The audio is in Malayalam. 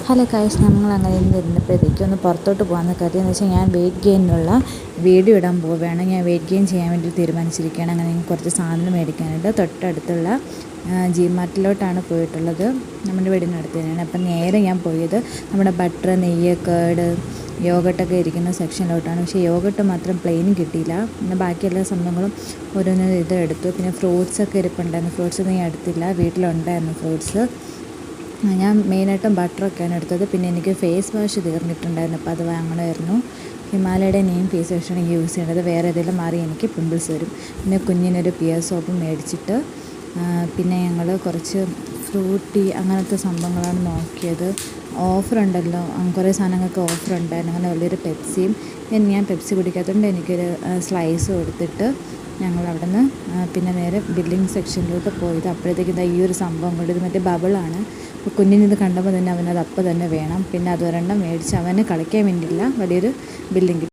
ഹലോ ഗൈസ്, നമ്മൾ അങ്ങനെ ഇരുന്നപ്പോഴത്തേക്കും ഒന്ന് പുറത്തോട്ട് പോകാമെന്ന് കരുതി. എന്ന് വെച്ചാൽ ഞാൻ വെയിറ്റ് ഗെയിനുള്ള വീഡിയോ ഇടാൻ പോവുകയാണ്. ഞാൻ വെയിറ്റ് ഗെയിൻ ചെയ്യാൻ വേണ്ടി തീരുമാനിച്ചിരിക്കുകയാണ്. അങ്ങനെ കുറച്ച് സാധനം മേടിക്കാനായിട്ട് തൊട്ടടുത്തുള്ള ജി മാർട്ടിലോട്ടാണ് പോയിട്ടുള്ളത്. നമ്മുടെ വീടിനടുത്ത് തന്നെയാണ്. അപ്പം നേരെ ഞാൻ പോയത് നമ്മുടെ ബട്ടർ, നെയ്യ്, കേട്, യോഗട്ടൊക്കെ ഇരിക്കുന്ന സെക്ഷനിലോട്ടാണ്. പക്ഷേ യോഗട്ട് മാത്രം പ്ലെയിനും കിട്ടിയില്ല. പിന്നെ ബാക്കി എല്ലാ സംഭവങ്ങളും ഓരോന്നും ഇത് എടുത്തു. പിന്നെ ഫ്രൂട്ട്സൊക്കെ ഇരിപ്പുണ്ടായിരുന്നു. ഫ്രൂട്ട്സ് ഞാൻ എടുത്തില്ല, വീട്ടിലുണ്ടായിരുന്നു ഫ്രൂട്ട്സ്. ഞാൻ മെയിനായിട്ടും ബട്ടറൊക്കെയാണ് എടുത്തത്. പിന്നെ എനിക്ക് ഫേസ് വാഷ് തീർന്നിട്ടുണ്ടായിരുന്നു, അപ്പോൾ അത് വാങ്ങണമായിരുന്നു. ഹിമാലയയുടെ ഫേസ് വാഷാണ് യൂസ് ചെയ്യേണ്ടത്. വേറെ ഏതെങ്കിലും മാറി എനിക്ക് പിമ്പിൾസ് വരും. പിന്നെ കുഞ്ഞിനൊരു പിയർ സോപ്പ് മേടിച്ചിട്ട് പിന്നെ ഞങ്ങൾ കുറച്ച് ഫ്രൂട്ടി അങ്ങനത്തെ സംഭവങ്ങളാണ് നോക്കിയത്. ഓഫറുണ്ടല്ലോ, കുറേ സാധനങ്ങൾക്ക് ഓഫറുണ്ടായിരുന്നു. അങ്ങനെ വലിയൊരു പെപ്സിയും, ഞാൻ പെപ്സി കുടിക്കാത്തതുകൊണ്ട് എനിക്കൊരു സ്ലൈസും എടുത്തിട്ട് ഞങ്ങൾ അവിടെ നിന്ന് പിന്നെ നേരെ ബില്ലിംഗ് സെക്ഷനിലോട്ട് പോയത്. അപ്പോഴത്തേക്കും ഈ ഒരു സംഭവം കൊണ്ട്, ഇത് മറ്റേ ബബിളാണ്. അപ്പോൾ കുഞ്ഞിനിത് കണ്ടപ്പോൾ തന്നെ അവനത് അപ്പം തന്നെ വേണം. പിന്നെ അത് ഒരെണ്ണം മേടിച്ച് അവന് കളിക്കാൻ വേണ്ടിയില്ല, വലിയൊരു ബില്ലിംഗ്